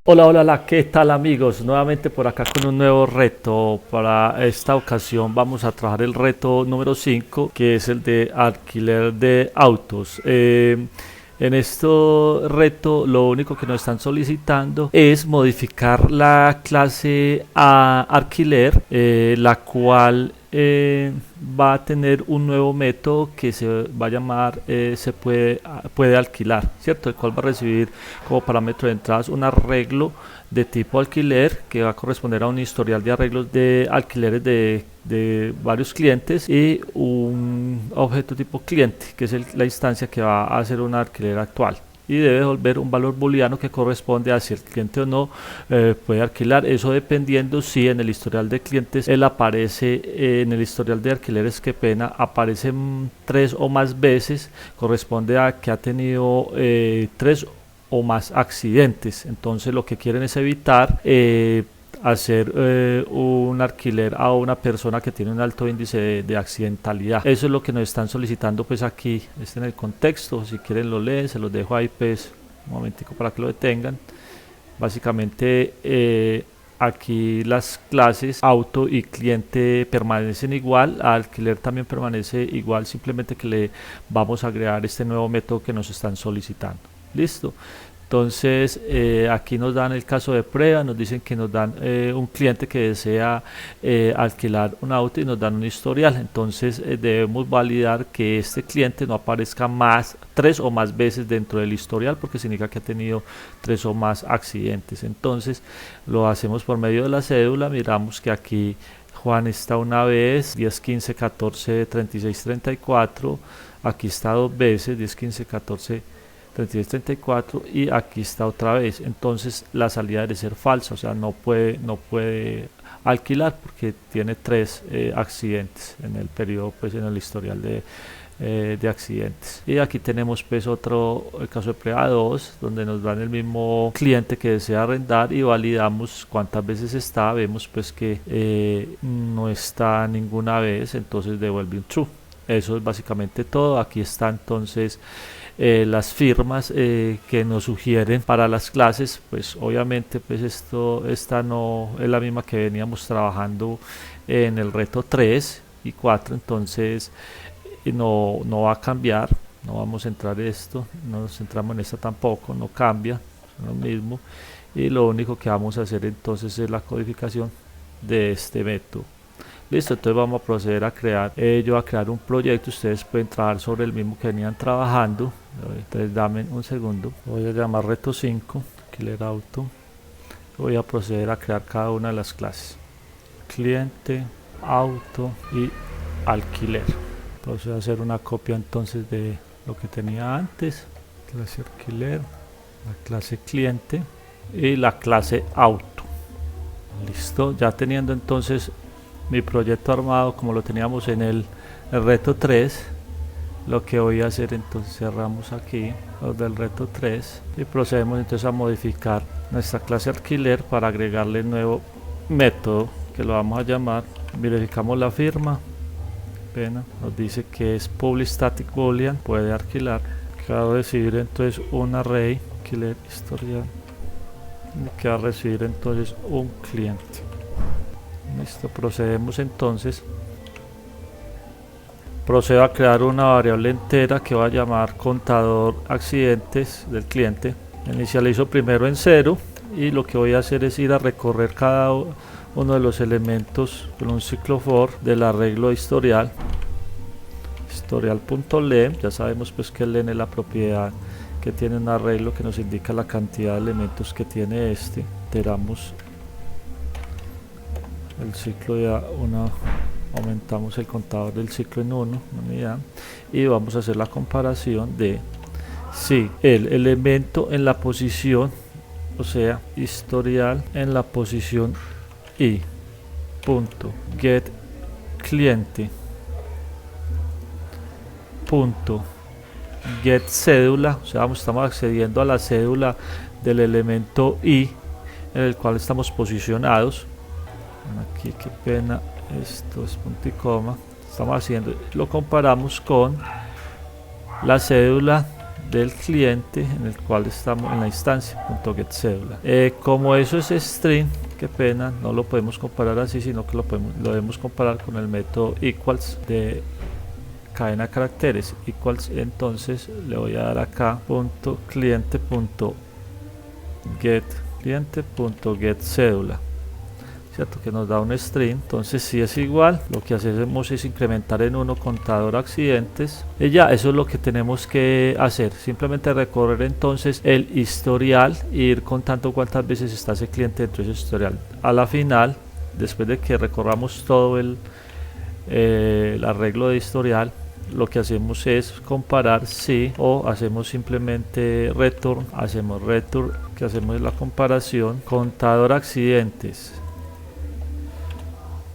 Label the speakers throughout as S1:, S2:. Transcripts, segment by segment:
S1: Hola, hola, hola, ¿qué tal amigos? Nuevamente por acá con un nuevo reto. Para esta ocasión vamos a trabajar el reto número 5, que es el de alquiler de autos. En este reto lo único que nos están solicitando es modificar la clase a alquiler, la cual va a tener un nuevo método que se va a llamar puede alquilar, ¿cierto? El cual va a recibir como parámetro de entradas un arreglo de tipo alquiler que va a corresponder a un historial de arreglos de alquileres de varios clientes y un objeto tipo cliente, que es la instancia que va a hacer un alquiler actual y debe devolver un valor booleano que corresponde a si el cliente o no puede alquilar. Eso dependiendo si en el historial de clientes él aparece, en el historial de alquileres, qué pena, aparecen tres o más veces, corresponde a que ha tenido tres o más accidentes. Entonces lo que quieren es evitar hacer un alquiler a una persona que tiene un alto índice de accidentalidad. Eso es lo que nos están solicitando pues aquí, en el contexto. Si quieren lo leen, se los dejo ahí pues un momentico para que lo detengan. Básicamente aquí las clases auto y cliente permanecen igual, alquiler también permanece igual, simplemente que le vamos a agregar este nuevo método que nos están solicitando. Listo. Entonces, aquí nos dan el caso de prueba, nos dicen que nos dan un cliente que desea alquilar un auto y nos dan un historial. Entonces, debemos validar que este cliente no aparezca más, tres o más veces dentro del historial, porque significa que ha tenido tres o más accidentes. Entonces, lo hacemos por medio de la cédula. Miramos que aquí Juan está una vez, 10, 15, 14, 36, 34. Aquí está dos veces, 10, 15, 14. 3334 y aquí está otra vez. Entonces la salida debe ser falsa, o sea, no puede alquilar porque tiene tres accidentes en el periodo, pues en el historial de accidentes. Y aquí tenemos pues otro, el caso de prueba 2, donde nos dan el mismo cliente que desea arrendar y validamos cuántas veces está. Vemos pues que no está ninguna vez, entonces devuelve un true. Eso es básicamente todo. Aquí está entonces las firmas que nos sugieren para las clases. Pues obviamente pues esta no es la misma que veníamos trabajando en el reto 3 y 4, entonces no va a cambiar. No vamos a entrar en esto, no nos centramos en esta tampoco, no cambia, es lo mismo. Y lo único que vamos a hacer entonces es la codificación de este método. Listo, entonces vamos a proceder a crear, yo a crear un proyecto. Ustedes pueden trabajar sobre el mismo que venían trabajando. Entonces dame un segundo, voy a llamar reto 5, alquiler auto. Voy a proceder a crear cada una de las clases: cliente, auto y alquiler. Procedo a hacer una copia entonces de lo que tenía antes: clase alquiler, la clase cliente y la clase auto. Listo, ya teniendo entonces mi proyecto armado como lo teníamos en el reto 3, lo que voy a hacer entonces, cerramos aquí los del reto 3 y procedemos entonces a modificar nuestra clase alquiler para agregarle el nuevo método que lo vamos a llamar. Verificamos la firma, pena, nos dice que es public static boolean, puede alquilar, que va a recibir entonces un array alquiler historial, que va a recibir entonces un cliente. Listo, procedemos entonces. Procedo a crear una variable entera que va a llamar contador accidentes del cliente. Inicializo primero en 0 y lo que voy a hacer es ir a recorrer cada uno de los elementos con un ciclo for del arreglo historial. Historial.len, ya sabemos pues que len es la propiedad que tiene un arreglo que nos indica la cantidad de elementos que tiene este. Iteramos el ciclo de una, aumentamos el contador del ciclo en 1 unidad, y vamos a hacer la comparación de si el elemento en la posición, o sea, historial en la posición i punto get cliente punto get cédula, o sea, estamos accediendo a la cédula del elemento i en el cual estamos posicionados. Aquí qué pena, esto es punto y coma, estamos haciendo, lo comparamos con la cédula del cliente en el cual estamos en la instancia .getCédula. Como eso es string, qué pena, no lo podemos comparar así, sino que lo debemos comparar con el método equals de cadena de caracteres equals. Entonces le voy a dar acá cliente.getCédula, cierto, que nos da un string. Entonces si es igual, lo que hacemos es incrementar en 1 contador accidentes y ya, eso es lo que tenemos que hacer. Simplemente recorrer entonces el historial e ir contando cuántas veces está ese cliente dentro de ese historial. A la final, después de que recorramos todo el arreglo de historial, lo que hacemos es comparar si, o hacemos simplemente return, que hacemos la comparación contador accidentes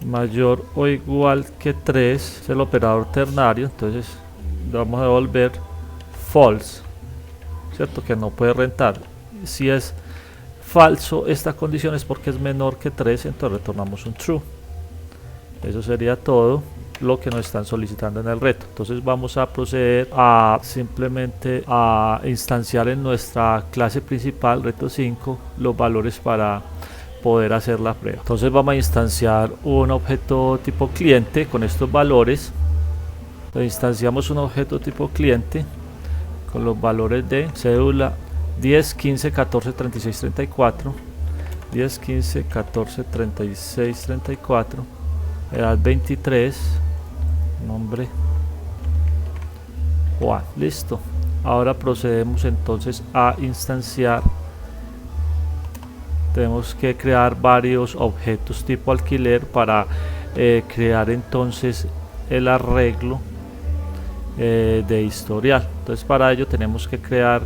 S1: mayor o igual que 3, es el operador ternario. Entonces vamos a devolver false, cierto, que no puede rentar. Si es falso esta condición es porque es menor que 3, entonces retornamos un true. Eso sería todo lo que nos están solicitando en el reto. Entonces vamos a proceder a simplemente a instanciar en nuestra clase principal reto 5 los valores para poder hacer la prueba. Entonces vamos a instanciar un objeto tipo cliente con estos valores. Entonces instanciamos un objeto tipo cliente con los valores de cédula 10, 15, 14, 36, 34, 10, 15, 14, 36, 34, edad 23, nombre Juan. Listo. Ahora procedemos entonces a instanciar. Tenemos que crear varios objetos tipo alquiler para crear entonces el arreglo de historial. Entonces para ello tenemos que crear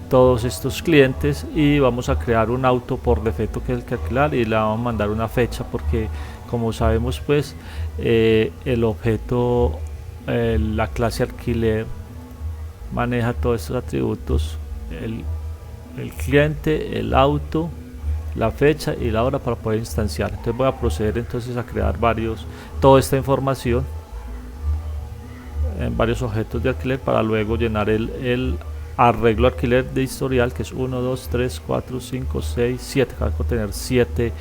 S1: todos estos clientes y vamos a crear un auto por defecto que es el que alquilar y le vamos a mandar una fecha, porque como sabemos pues el objeto, la clase alquiler maneja todos estos atributos, el cliente, el auto, la fecha y la hora para poder instanciar. Entonces voy a proceder entonces a crear toda esta información en varios objetos de alquiler para luego llenar el arreglo alquiler de historial, que es 1, 2, 3, 4, 5, 6, 7, va a contener 7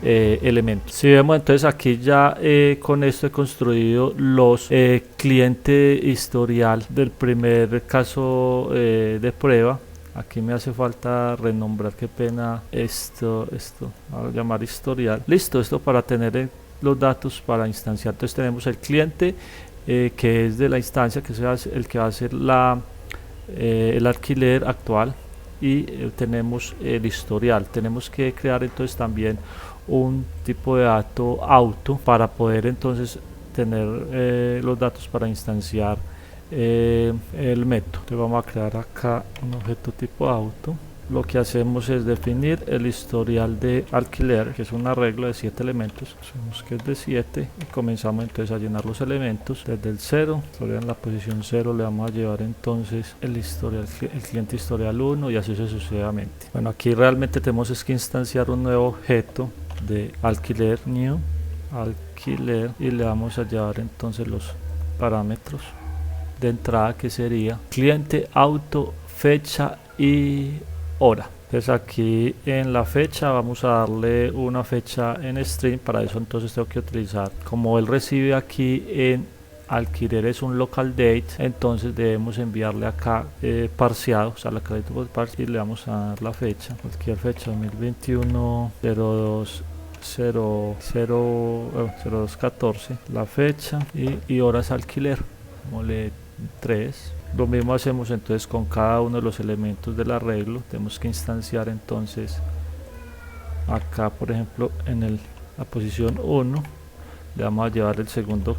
S1: elementos. Si vemos entonces aquí ya con esto he construido los cliente historial del primer caso de prueba. Aquí me hace falta renombrar, qué pena, esto a llamar historial. Listo, esto para tener los datos para instanciar. Entonces tenemos el cliente que es de la instancia, que es el que va a hacer el alquiler actual, y tenemos el historial. Tenemos que crear entonces también un tipo de dato auto para poder entonces tener los datos para instanciar el método. Entonces vamos a crear acá un objeto tipo auto. Lo que hacemos es definir el historial de alquiler, que es un arreglo de 7 elementos. Sabemos que es de 7 y comenzamos entonces a llenar los elementos desde el 0. En la posición 0 le vamos a llevar entonces el historial, el cliente historial 1, y así sucesivamente. Bueno, aquí realmente tenemos es que instanciar un nuevo objeto de alquiler, new alquiler, y le vamos a llevar entonces los parámetros de entrada, que sería cliente, auto, fecha y hora. Entonces aquí en la fecha vamos a darle una fecha en string. Para eso entonces tengo que utilizar, como él recibe aquí en alquiler es un local date, entonces debemos enviarle acá parseado, o sea la crédito por parse, y le vamos a dar la fecha, cualquier fecha, 2021 02 0214, la fecha y horas alquiler, como le 3. Lo mismo hacemos entonces con cada uno de los elementos del arreglo. Tenemos que instanciar entonces acá, por ejemplo, en la posición 1 le vamos a llevar el segundo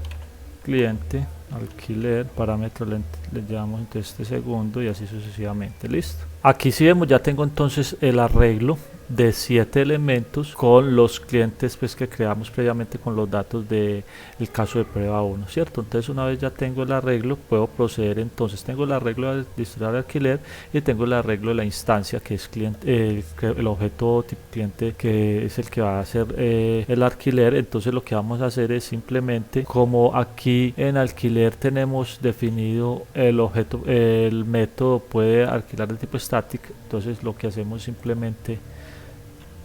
S1: cliente alquiler, parámetro le llevamos entonces este segundo, y así sucesivamente. Listo. Aquí si vemos ya tengo entonces el arreglo de 7 elementos con los clientes pues que creamos previamente con los datos del caso de prueba 1, ¿cierto? Entonces una vez ya tengo el arreglo, puedo proceder. Entonces tengo el arreglo de historial de alquiler y tengo el arreglo de la instancia, que es cliente, el objeto tipo cliente, que es el que va a hacer el alquiler. Entonces lo que vamos a hacer es simplemente, como aquí en alquiler alquiler tenemos definido el objeto, el método puede alquilar de tipo static. Entonces lo que hacemos simplemente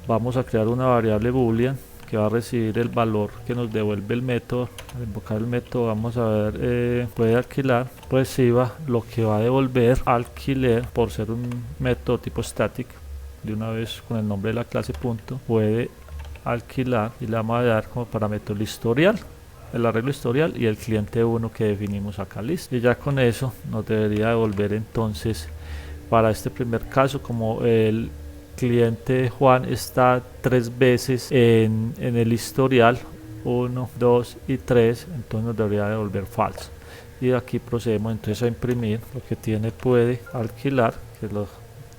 S1: vamos a crear una variable boolean que va a recibir el valor que nos devuelve el método. Al invocar el método vamos a ver puede alquilar, reciba lo que va a devolver alquiler por ser un método tipo static. De una vez con el nombre de la clase punto puede alquilar, y le vamos a dar como parámetro el historial, el arreglo historial y el cliente 1 que definimos acá. Listo, y ya con eso nos debería devolver entonces para este primer caso, como el cliente Juan está 3 veces en el historial 1, 2 y 3, entonces nos debería devolver false. Y aquí procedemos entonces a imprimir lo que tiene puede alquilar, que lo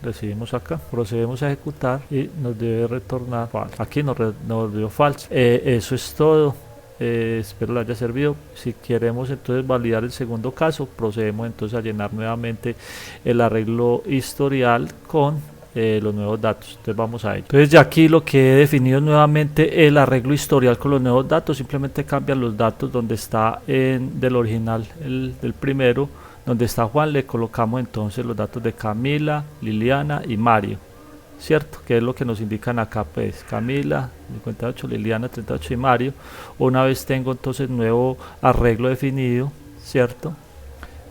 S1: recibimos acá, procedemos a ejecutar y nos debe retornar false. Aquí nos devolvió false. Eso es todo. Espero le haya servido. Si queremos entonces validar el segundo caso, procedemos entonces a llenar nuevamente el arreglo historial con los nuevos datos. Entonces vamos a ello. Entonces ya aquí lo que he definido es nuevamente el arreglo historial con los nuevos datos. Simplemente cambian los datos donde está del original, del primero, donde está Juan, le colocamos entonces los datos de Camila, Liliana y Mario, cierto, que es lo que nos indican acá, pues Camila 58, Liliana 38 y Mario. Una vez tengo entonces nuevo arreglo definido, cierto,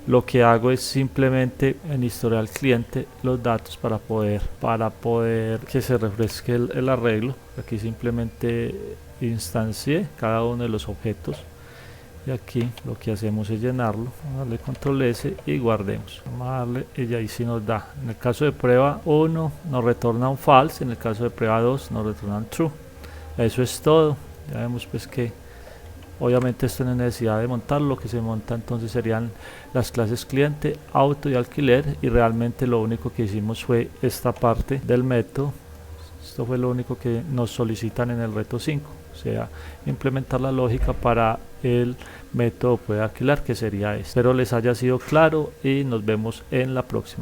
S1: lo que hago es simplemente en historial cliente los datos para poder que se refresque el arreglo. Aquí simplemente instancié cada uno de los objetos y aquí lo que hacemos es llenarlo. Vamos a darle control S y guardemos. Vamos a darle y ahí sí nos da. En el caso de prueba 1 nos retorna un false, en el caso de prueba 2 nos retorna un true. Eso es todo. Ya vemos pues que obviamente esto no es necesidad de montarlo. Lo que se monta entonces serían las clases cliente, auto y alquiler, y realmente lo único que hicimos fue esta parte del método. Esto fue lo único que nos solicitan en el reto 5, o sea, implementar la lógica para el método puede alquilar, que sería este. Espero les haya sido claro y nos vemos en la próxima.